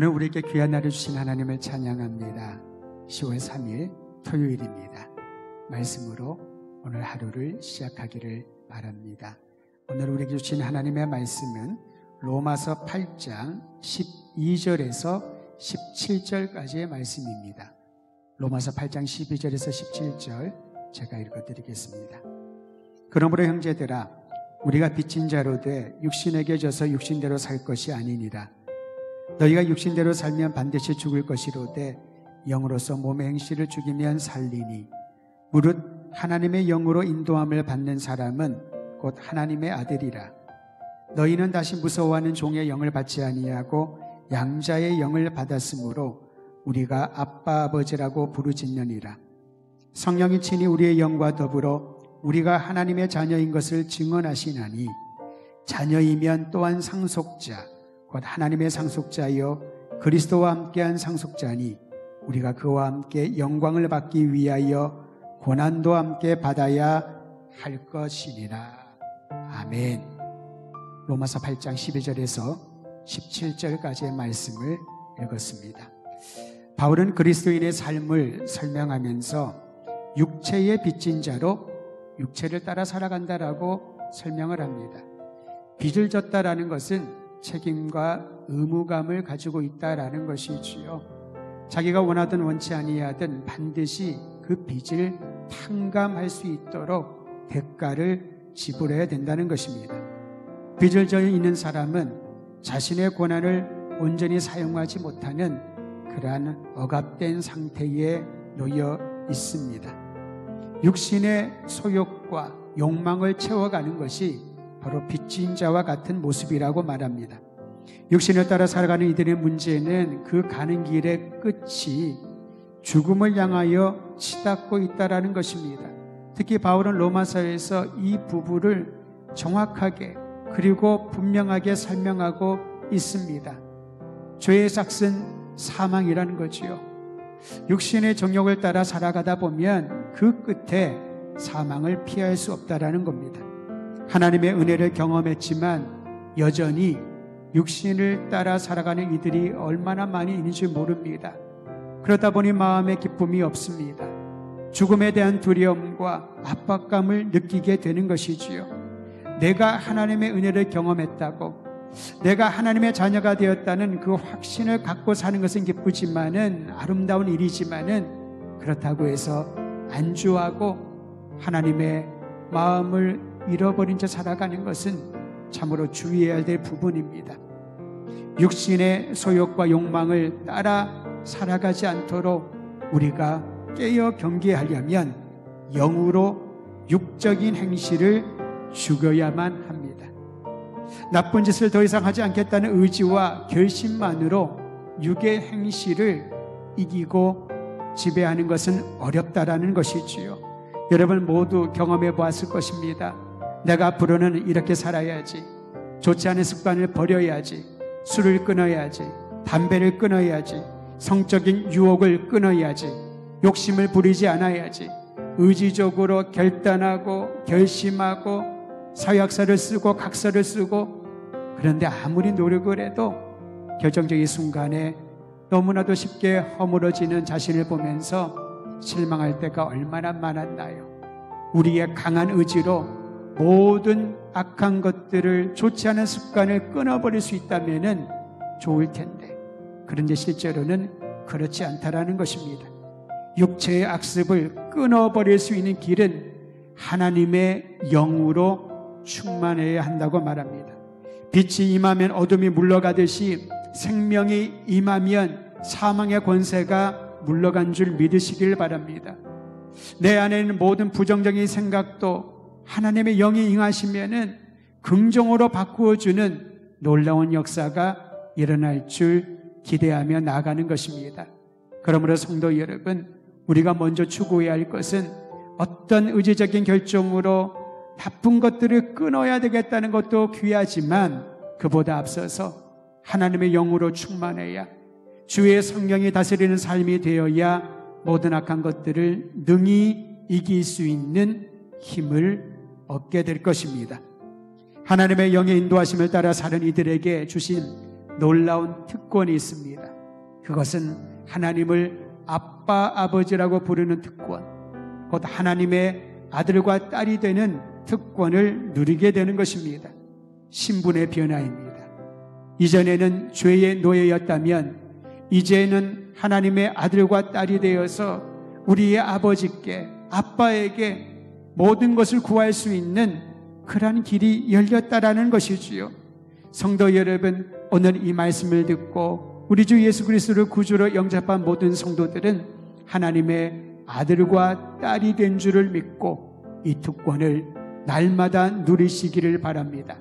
오늘 우리에게 귀한 날을 주신 하나님을 찬양합니다. 10월 3일 토요일입니다. 말씀으로 오늘 하루를 시작하기를 바랍니다. 오늘 우리에게 주신 하나님의 말씀은 로마서 8장 12절에서 17절까지의 말씀입니다. 로마서 8장 12절에서 17절 제가 읽어드리겠습니다. 그러므로 형제들아, 우리가 빚진 자로 돼 육신에게 져서 육신대로 살 것이 아니니라. 너희가 육신대로 살면 반드시 죽을 것이로되 영으로서 몸의 행실을 죽이면 살리니, 무릇 하나님의 영으로 인도함을 받는 사람은 곧 하나님의 아들이라. 너희는 다시 무서워하는 종의 영을 받지 아니하고 양자의 영을 받았으므로 우리가 아빠 아버지라고 부르짖느니라. 성령이 친히 우리의 영과 더불어 우리가 하나님의 자녀인 것을 증언하시나니, 자녀이면 또한 상속자 곧 하나님의 상속자여 그리스도와 함께한 상속자니, 우리가 그와 함께 영광을 받기 위하여 고난도 함께 받아야 할 것이니라. 아멘. 로마서 8장 12절에서 17절까지의 말씀을 읽었습니다. 바울은 그리스도인의 삶을 설명하면서 육체의 빚진 자로 육체를 따라 살아간다라고 설명을 합니다. 빚을 졌다라는 것은 책임과 의무감을 가지고 있다라는 것이지요. 자기가 원하든 원치 아니하든 반드시 그 빚을 탕감할 수 있도록 대가를 지불해야 된다는 것입니다. 빚을 져 있는 사람은 자신의 권한을 온전히 사용하지 못하는 그러한 억압된 상태에 놓여 있습니다. 육신의 소욕과 욕망을 채워가는 것이 바로 빚진 자와 같은 모습이라고 말합니다. 육신을 따라 살아가는 이들의 문제는 그 가는 길의 끝이 죽음을 향하여 치닫고 있다는 것입니다. 특히 바울은 로마서에서 이 부분을 정확하게 그리고 분명하게 설명하고 있습니다. 죄의 삭은 사망이라는 거지요. 육신의 정욕을 따라 살아가다 보면 그 끝에 사망을 피할 수 없다라는 겁니다. 하나님의 은혜를 경험했지만 여전히 육신을 따라 살아가는 이들이 얼마나 많이 있는지 모릅니다. 그러다 보니 마음에 기쁨이 없습니다. 죽음에 대한 두려움과 압박감을 느끼게 되는 것이지요. 내가 하나님의 은혜를 경험했다고, 내가 하나님의 자녀가 되었다는 그 확신을 갖고 사는 것은 기쁘지만은, 아름다운 일이지만은, 그렇다고 해서 안주하고 하나님의 마음을 잃어버린 채 살아가는 것은 참으로 주의해야 될 부분입니다. 육신의 소욕과 욕망을 따라 살아가지 않도록 우리가 깨어 경계하려면 영으로 육적인 행실을 죽여야만 합니다. 나쁜 짓을 더 이상 하지 않겠다는 의지와 결심만으로 육의 행실을 이기고 지배하는 것은 어렵다라는 것이지요. 여러분 모두 경험해 보았을 것입니다. 내가 앞으로는 이렇게 살아야지, 좋지 않은 습관을 버려야지, 술을 끊어야지, 담배를 끊어야지, 성적인 유혹을 끊어야지, 욕심을 부리지 않아야지, 의지적으로 결단하고 결심하고 사역서를 쓰고 각서를 쓰고, 그런데 아무리 노력을 해도 결정적인 순간에 너무나도 쉽게 허물어지는 자신을 보면서 실망할 때가 얼마나 많았나요? 우리의 강한 의지로 모든 악한 것들을, 좋지 않은 습관을 끊어버릴 수 있다면 좋을 텐데, 그런데 실제로는 그렇지 않다라는 것입니다. 육체의 악습을 끊어버릴 수 있는 길은 하나님의 영으로 충만해야 한다고 말합니다. 빛이 임하면 어둠이 물러가듯이 생명이 임하면 사망의 권세가 물러간 줄 믿으시길 바랍니다. 내 안에 있는 모든 부정적인 생각도 하나님의 영이 임하시면은 긍정으로 바꾸어주는 놀라운 역사가 일어날 줄 기대하며 나아가는 것입니다. 그러므로 성도 여러분, 우리가 먼저 추구해야 할 것은 어떤 의지적인 결정으로 나쁜 것들을 끊어야 되겠다는 것도 귀하지만, 그보다 앞서서 하나님의 영으로 충만해야, 주의 성령이 다스리는 삶이 되어야 모든 악한 것들을 능히 이길 수 있는 힘을 얻게 될 것입니다. 하나님의 영의 인도하심을 따라 사는 이들에게 주신 놀라운 특권이 있습니다. 그것은 하나님을 아빠, 아버지라고 부르는 특권, 곧 하나님의 아들과 딸이 되는 특권을 누리게 되는 것입니다. 신분의 변화입니다. 이전에는 죄의 노예였다면 이제는 하나님의 아들과 딸이 되어서 우리의 아버지께, 아빠에게 모든 것을 구할 수 있는 그러한 길이 열렸다라는 것이지요. 성도 여러분, 오늘 이 말씀을 듣고 우리 주 예수 그리스도를 구주로 영접한 모든 성도들은 하나님의 아들과 딸이 된 줄을 믿고 이 특권을 날마다 누리시기를 바랍니다.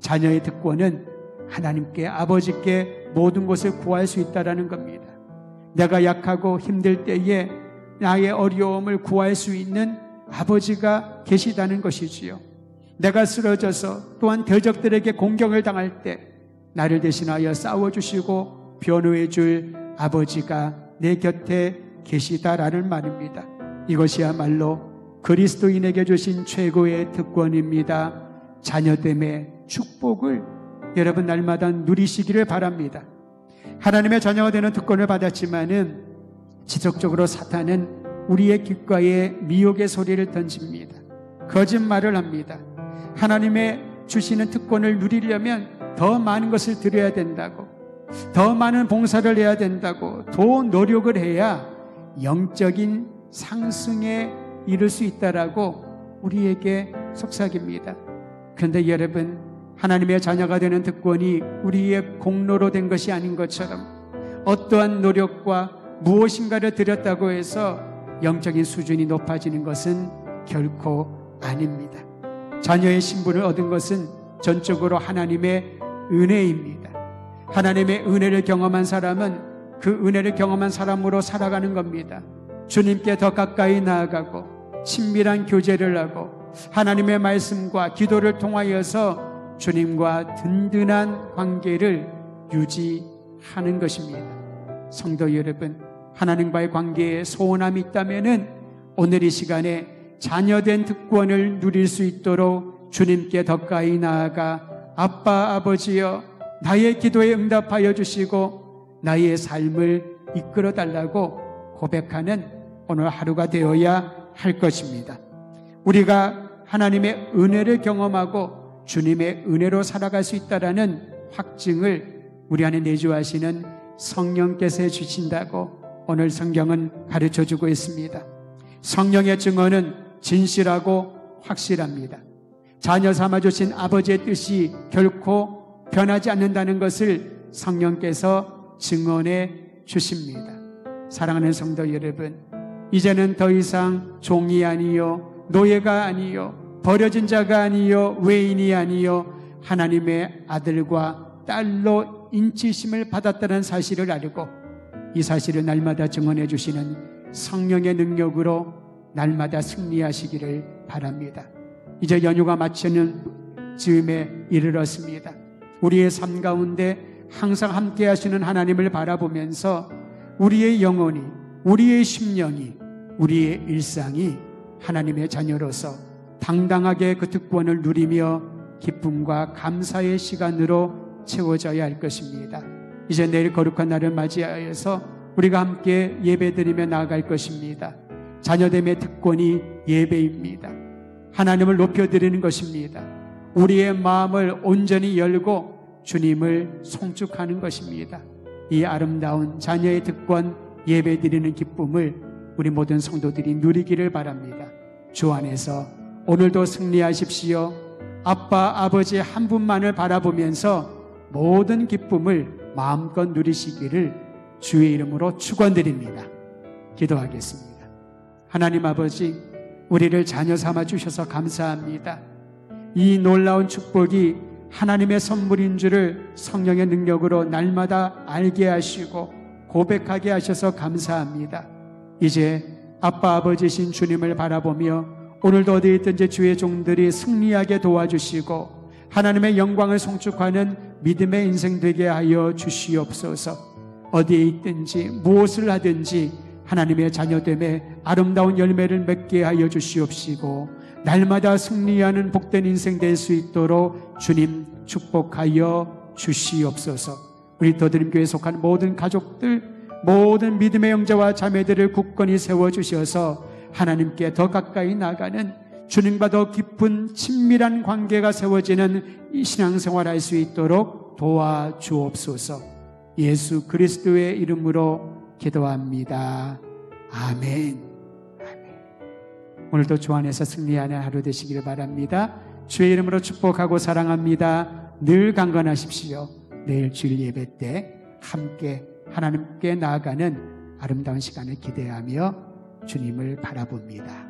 자녀의 특권은 하나님께, 아버지께 모든 것을 구할 수 있다는 겁니다. 내가 약하고 힘들 때에 나의 어려움을 구할 수 있는 아버지가 계시다는 것이지요. 내가 쓰러져서 또한 대적들에게 공격을 당할 때 나를 대신하여 싸워주시고 변호해 줄 아버지가 내 곁에 계시다라는 말입니다. 이것이야말로 그리스도인에게 주신 최고의 특권입니다. 자녀됨의 축복을 여러분 날마다 누리시기를 바랍니다. 하나님의 자녀가 되는 특권을 받았지만은 지속적으로 사탄은 우리의 귓가에 미혹의 소리를 던집니다. 거짓말을 합니다. 하나님의 주시는 특권을 누리려면 더 많은 것을 드려야 된다고, 더 많은 봉사를 해야 된다고, 더 노력을 해야 영적인 상승에 이를 수 있다라고 우리에게 속삭입니다. 그런데 여러분, 하나님의 자녀가 되는 특권이 우리의 공로로 된 것이 아닌 것처럼 어떠한 노력과 무엇인가를 드렸다고 해서 영적인 수준이 높아지는 것은 결코 아닙니다. 자녀의 신분을 얻은 것은 전적으로 하나님의 은혜입니다. 하나님의 은혜를 경험한 사람은 그 은혜를 경험한 사람으로 살아가는 겁니다. 주님께 더 가까이 나아가고 친밀한 교제를 하고 하나님의 말씀과 기도를 통하여서 주님과 든든한 관계를 유지하는 것입니다. 성도 여러분, 하나님과의 관계에 소원함이 있다면은 오늘 이 시간에 자녀된 특권을 누릴 수 있도록 주님께 더 가까이 나아가 아빠, 아버지여 나의 기도에 응답하여 주시고 나의 삶을 이끌어 달라고 고백하는 오늘 하루가 되어야 할 것입니다. 우리가 하나님의 은혜를 경험하고 주님의 은혜로 살아갈 수 있다라는 확증을 우리 안에 내주하시는 성령께서 주신다고 오늘 성경은 가르쳐주고 있습니다. 성령의 증언은 진실하고 확실합니다. 자녀 삼아주신 아버지의 뜻이 결코 변하지 않는다는 것을 성령께서 증언해 주십니다. 사랑하는 성도 여러분, 이제는 더 이상 종이 아니요 노예가 아니요 버려진 자가 아니요 외인이 아니요 하나님의 아들과 딸로 인치심을 받았다는 사실을 알고 이 사실을 날마다 증언해 주시는 성령의 능력으로 날마다 승리하시기를 바랍니다. 이제 연휴가 마치는 즈음에 이르렀습니다. 우리의 삶 가운데 항상 함께 하시는 하나님을 바라보면서 우리의 영혼이, 우리의 심령이, 우리의 일상이 하나님의 자녀로서 당당하게 그 특권을 누리며 기쁨과 감사의 시간으로 채워져야 할 것입니다. 이제 내일 거룩한 날을 맞이하여서 우리가 함께 예배드리며 나아갈 것입니다. 자녀됨의 특권이 예배입니다. 하나님을 높여드리는 것입니다. 우리의 마음을 온전히 열고 주님을 송축하는 것입니다. 이 아름다운 자녀의 특권 예배드리는 기쁨을 우리 모든 성도들이 누리기를 바랍니다. 주 안에서 오늘도 승리하십시오. 아빠, 아버지 한 분만을 바라보면서 모든 기쁨을 마음껏 누리시기를 주의 이름으로 축원드립니다. 기도하겠습니다. 하나님 아버지, 우리를 자녀 삼아 주셔서 감사합니다. 이 놀라운 축복이 하나님의 선물인 줄을 성령의 능력으로 날마다 알게 하시고 고백하게 하셔서 감사합니다. 이제 아빠 아버지신 주님을 바라보며 오늘도 어디에 있든지 주의 종들이 승리하게 도와주시고 하나님의 영광을 송축하는 믿음의 인생 되게 하여 주시옵소서. 어디에 있든지 무엇을 하든지 하나님의 자녀됨에 아름다운 열매를 맺게 하여 주시옵시고 날마다 승리하는 복된 인생 될 수 있도록 주님 축복하여 주시옵소서. 우리 더드림교회에 속한 모든 가족들, 모든 믿음의 형제와 자매들을 굳건히 세워주셔서 하나님께 더 가까이 나가는, 주님과 더 깊은 친밀한 관계가 세워지는 이 신앙생활 할 수 있도록 도와주옵소서. 예수 그리스도의 이름으로 기도합니다. 아멘. 오늘도 주 안에서 승리하는 하루 되시기를 바랍니다. 주의 이름으로 축복하고 사랑합니다. 늘 강건하십시오. 내일 주일 예배 때 함께 하나님께 나아가는 아름다운 시간을 기대하며 주님을 바라봅니다.